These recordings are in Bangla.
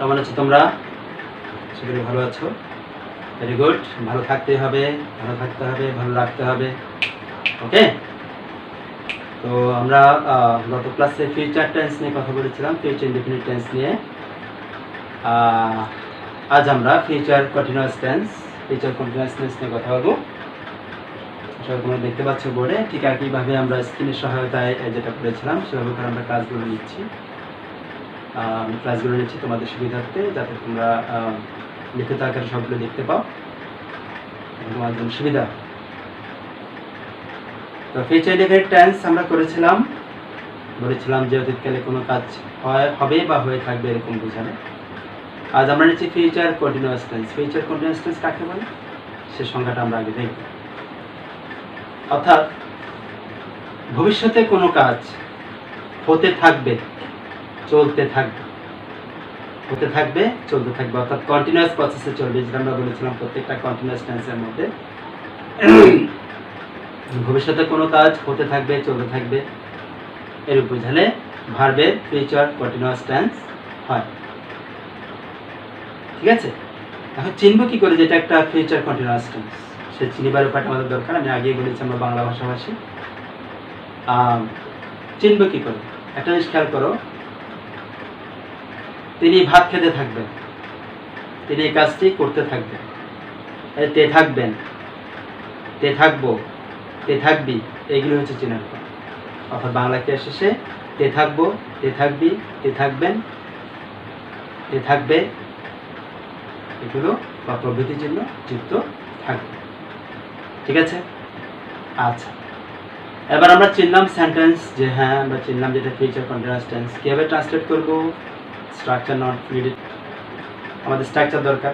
কেমন আছো তোমরা? আশা করি ভালো আছো। Very good. ভালো থাকতে হবে, ভালো থাকতে হবে, ভালো রাখতে হবে। ওকে, তো আমরা গত ক্লাসে ফিউচার টেন্স নিয়ে কথা বলেছিলাম, ফিউচার ইনডিফিনিট টেন্স নিয়ে। আজ আমরা ফিউচার কন্টিনিউয়াস টেন্স নিয়ে কথা বলবো। আসলে তোমরা দেখতে পাচ্ছ বোর্ডে, ঠিক একইভাবে আমরা স্ক্রিনের সহায়তায় যেটা করেছিলাম সেভাবে করে আমরা ক্লাসগুলো নিচ্ছি। তোমাদের সুবিধার্থে, যাতে তোমরা লিখিত আকারে সবগুলো দেখতে পাও, তোমার জন্য সুবিধা। তো ফিউচার ইনডিফিনিট টেন্স আমরা বলেছিলাম যে অতীতকালে কোনো কাজ হবে বা হয়ে থাকবে এরকম বোঝালে। আজ আমরা নিচ্ছি future continuous tense. Future continuous tense কাকে বলে সে সংজ্ঞাটা আমরা আগে দেখব। অর্থাৎ ভবিষ্যতে কোনো কাজ হতে থাকবে, চলতে থাকবে, অর্থাৎ কন্টিনিউয়াস প্রসেসে চলবে, যেটা আমরা বলেছিলাম প্রত্যেকটা কন্টিনিউয়াস টেন্সের মধ্যে ভবিষ্যতে কোনো কাজ হতে থাকবে, চলতে থাকবে, এরূপ বোঝালে ভার্বের ফিউচার কন্টিনিউয়াস টেন্স হয়। ঠিক আছে, এখন চিনব কি করে যেটা একটা ফিউচার কন্টিনিউয়াস টেন্স? সে চিনিবার উপায়টা আমাদের দরকার। আমি আগেই বলেছি আমরা বাংলা ভাষাভাষী। চিনব কি করে? একটা জিনিস খেয়াল করো, তিনি ভাত খেতে থাকবেন, তিনি এই কাজটি করতে থাকবেন, তে থাকবেন, তে থাকবো, তে থাকবি, এগুলো হচ্ছে চেনার উপায়। অর্থাৎ বাংলা ক্রিয়া শেষে তে থাকবো, তে থাকবি, তে থাকবেন, তে থাকবে, এগুলো বা প্রভৃতির জন্য যুক্ত থাকবে। ঠিক আছে, আচ্ছা, এবার আমরা চিনলাম সেন্টেন্স, যে হ্যাঁ আমরা চিনলাম যেটা ফিউচার কন্টিনিউয়াস টেন্স। কীভাবে ট্রান্সলেট করবো? স্ট্রাকচার নট নিডেড, আমাদের স্ট্রাকচার দরকার।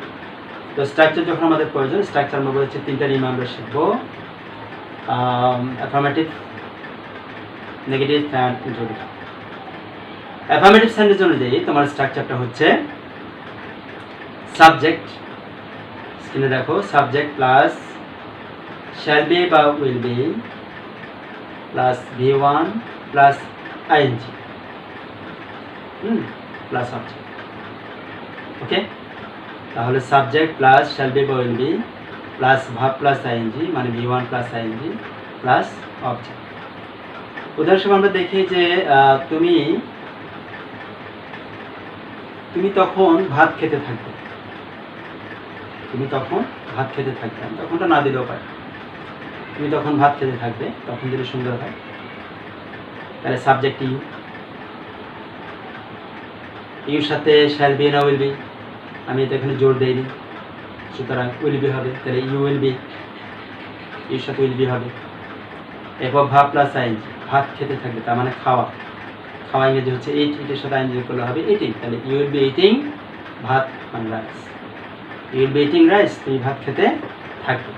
তো স্ট্রাকচার যখন আমাদের প্রয়োজন, স্ট্রাকচার আমরা বলেছি তিনটা নিয়ম আমরা শিখবো: affirmative, negative and interrogative. Affirmative sentence অনুযায়ী তোমার স্ট্রাকচারটা হচ্ছে সাবজেক্ট, স্ক্রিনে দেখো, সাবজেক্ট প্লাস শ্যাল বি বা will be plus V1 plus ING plus object. Okay, তাহলে সাবজেক্ট প্লাস শ্যাল বি বা will be plus verb plus ING, মানে V1 plus ING plus object. উদাহরণস্বরূপ আমরা দেখি যে তুমি তখন ভাত খেতে থাকবে, তখনটা না দিলেও পারে। তুমি তখন ভাত খেতে থাকবে, তখন দিলে সুন্দর হয়। তাহলে সাবজেক্ট ইউর সাথে শ্যাল বি না উইল বি, আমি এটা এখানে জোর দেইনি, সুতরাং উইল বি হবে। তাহলে ইউ উইল বি, ইউর সাথে উইল বি হবে। এরপর ভার্ব প্লাস ING, ভাত খেতে থাকবে, তার মানে খাওয়া, ইংরেজি হচ্ছে ইট, ইটের সাথে ING করলে হবে ইটিং। তাহলে ইউ উইল বি ইটিং ভাত, মানে rice, you will be eating rice, তুমি ভাত খেতে থাকবে।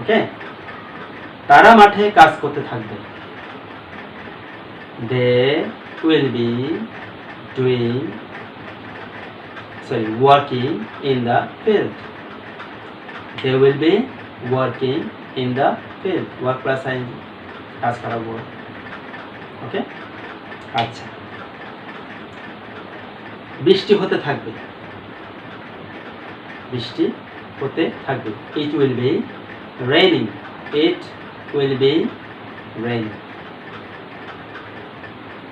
ওকে, তারা মাঠে কাজ করতে থাকবে, they will be working in the field, they will be working in the field, work plus ING, কাজ করা ওয়ার্ক। ওকে, আচ্ছা, বৃষ্টি হতে থাকবে, it will be raining, it will be raining,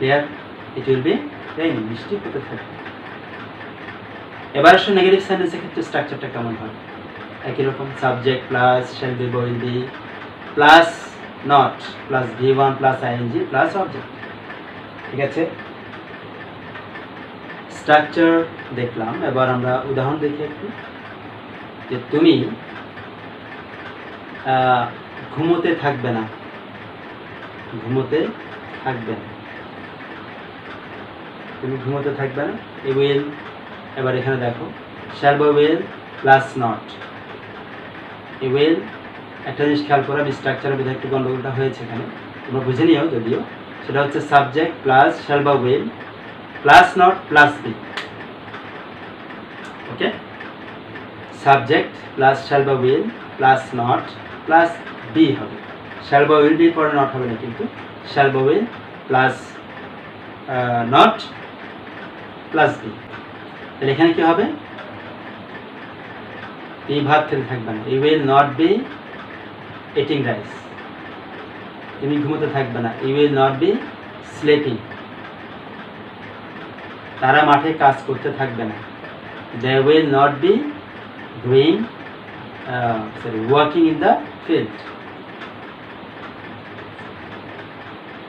there it will be raining, বৃষ্টি হতে থাকবে। এবার আসলে নেগেটিভ সেন্টেন্সের ক্ষেত্রে স্ট্রাকচারটা কেমন হয়? একই রকম, সাবজেক্ট প্লাস শ্যাল বি বা will be plus not plus V1 plus ING plus object. ঠিক আছে, স্ট্রাকচার দেখলাম। এবার আমরা উদাহরণ দেখি একটু, যে তুমি ঘুমোতে থাকবে না, তুমি ঘুমোতে থাকবে না, এই উইল। এবার এখানে দেখো, শ্যাল বা উইল প্লাস নট, এই উইল। একটা জিনিস খেয়াল করো, আমি স্ট্রাকচারের ভিতরে একটু গন্ডগোলটা হয়েছে এখানে, তোমরা বুঝে নিও যদিও। সেটা হচ্ছে সাবজেক্ট প্লাস শ্যাল বা will plus not plus be. Okay, subject plus shall বা will plus not plus be হবে। শ্যাল বা উইল বি পরে নট হবে না, কিন্তু শ্যাল বা will plus not plus be. তাহলে এখানে কি হবে? এই ভাব থেকে থাকবে না। You will not be eating rice, তুমি ঘুমোতে থাকবে না। You will not be sleeping, তারা মাঠে কাজ করতে থাকবে না। দে will not be doing working in the field.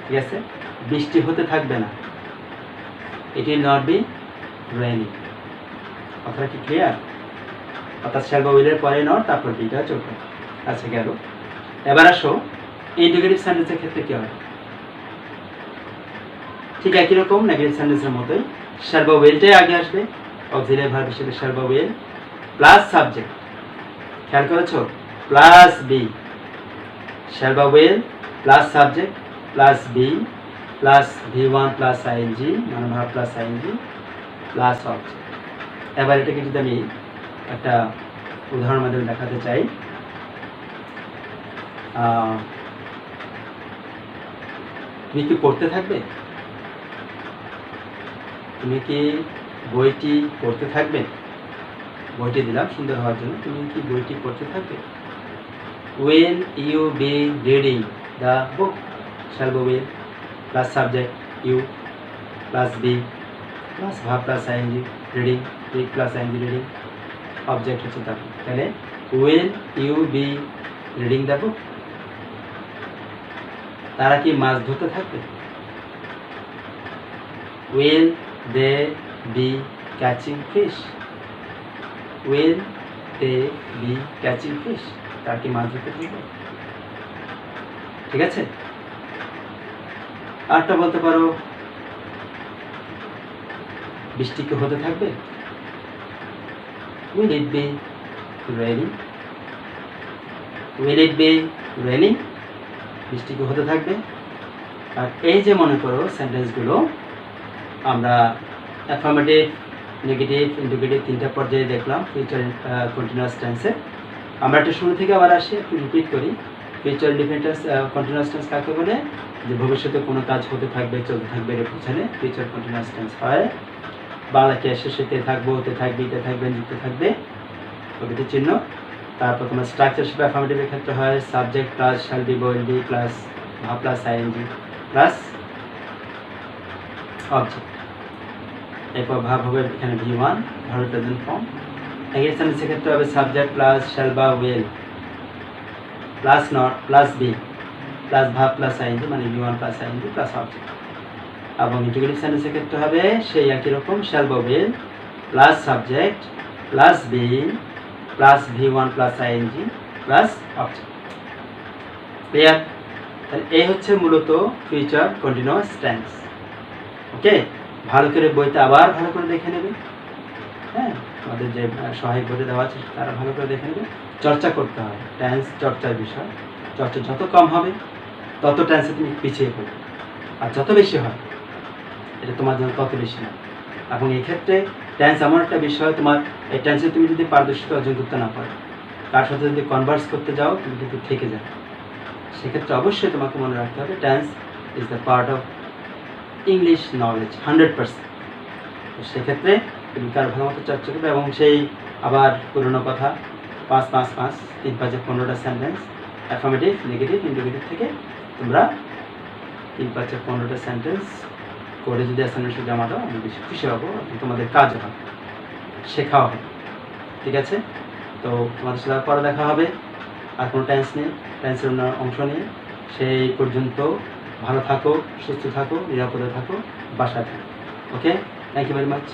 ঠিক আছে, বৃষ্টি হতে থাকবে না। It will not be raining. কথাটা কি ক্লিয়ার? অর্থাৎ শ্যাল বা উইলের পরে নট, তারপর বিটা চলবে। আচ্ছা গেল। এবার আসো ইন্টিগ্রেটিভ সেন্টেন্সের ক্ষেত্রে কি হয়? ঠিক একই রকম নেগেটিভ সেন্টেন্সের মতোই শ্যাল বা উইলটাই আগে আসবে, অক্সিলারি ভার্ব হিসেবে শ্যাল বা উইল প্লাস সাবজেক্ট। খেয়াল করেছো? প্লাস বি, শ্যাল বা will plus subject plus be plus V1 plus ING, মানে verb plus ING plus object. এবার এটাকে যদি আমি একটা উদাহরণের মাধ্যমে দেখাতে চাই, তুমি কি পড়তে থাকবে? তুমি কি বইটি পড়তে থাকবে? বইটি দিলাম সুন্দর হওয়ার জন্য। তুমি কি বইটি পড়তে থাকবে? Will you be reading the book? Shall বা will plus subject you plus be plus verb plus ING reading, plus ING reading, object হচ্ছে তারপর। তাহলে will you be reading the book? তারা কি মাছ ধরতে থাকবে? Will they be catching fish? Will they be catching fish? তারা কি মাছ ধরতে থাকবে? ঠিক আছে। আরেকটা বলতে পারো, বৃষ্টি কি হতে থাকবে? Will it be raining? Will it be raining? বৃষ্টি কি হতে থাকবে? আর এই যে মনে করো সেন্টেন্সগুলো আমরা অ্যাফার্মেটিভ, নেগেটিভ, ইন্ডিকেটিভ তিনটা পর্যায়ে দেখলাম ফিউচার কন্টিনিউয়াস টেন্সে। আমরা একটা শুরু থেকে আবার আসি, একটু রিপিট করি। ফিউচার ইন্ডিপেন্ডেন্স কন্টিনিউয়াস টেন্স কাকে বলে? যে ভবিষ্যতে কোনো কাজ হতে থাকবে, চলতে থাকবে, এর পিছনে ফিউচার কন্টিনিউয়াস টেন্স হয়। বাংলাকে শেষে থাকবো, হতে থাকবে, তে থাকবে, যুক্ত থাকবে, প্রকৃতির চিহ্ন। তারপর তোমার স্ট্রাকচার হিসেবে অ্যাফার্মেটিভের ক্ষেত্রে হয় subject plus shall be, will be plus verb plus ING plus object. এরপর ভার্ব হবে এখানে V1 verb present form. Negative সেন্টেন্সের ক্ষেত্রে হবে সাবজেক্ট প্লাস শ্যাল বা will plus not plus be plus verb plus ING, মানে V1 plus ING plus object. এবং ইন্টিগ্রেটিভ সেন্টেন্সের ক্ষেত্রে হবে সেই একই রকম শ্যাল বা will plus subject plus be plus V1 plus ING plus object. Clear? তাহলে এই হচ্ছে মূলত ফিউচার কন্টিনিউয়াস টেন্স। ওকে, ভালো করে বইতে আবার ভালো করে দেখে নেবে। হ্যাঁ, আমাদের যে সহায়ক বইতে দেওয়া আছে তারা ভালো করে দেখে নেবে। চর্চা করতে হবে, টেন্স চর্চার বিষয়। চর্চা যত কম হবে তত টেন্সে তুমি পিছিয়ে পড়বে, আর যত বেশি হয় এটা তোমার জন্য তত বেশি না। এবং এই ক্ষেত্রে টেন্স এমন একটা বিষয়, তোমার এই টেন্সে তুমি যদি পারদর্শিতা অর্জন করতে না পারো, তার সাথে যদি কনভার্স করতে যাও তুমি কিন্তু থেকে যাবে। সেক্ষেত্রে অবশ্যই তোমাকে মনে রাখতে হবে tense is the part of English knowledge 100%। তো সেক্ষেত্রে তুমি কার ভালো মতো চর্চা করবে। এবং সেই আবার পুরনো কথা 5-5-5 3-5 15টা সেন্টেন্স অ্যাফার্মেটিভ, নেগেটিভ, ইন্ডিকেটিভ থেকে তোমরা 3-5 15টা সেন্টেন্স করে যদি অ্যাসাইনমেন্ট জমা দাও, আমি বেশি খুশি হবো। তোমাদের কাজ হবে, শেখাও হবে। ঠিক আছে? তো তোমাদের সাথে পরে দেখা হবে আর কোনো টেন্স নিয়ে, টেন্সের অংশ নিয়ে। সেই পর্যন্ত ভালো থাকো, সুস্থ থাকো, নিরাপদে থাকো, বাসায় থাকো। ওকে, থ্যাংক ইউ ভেরি মাচ।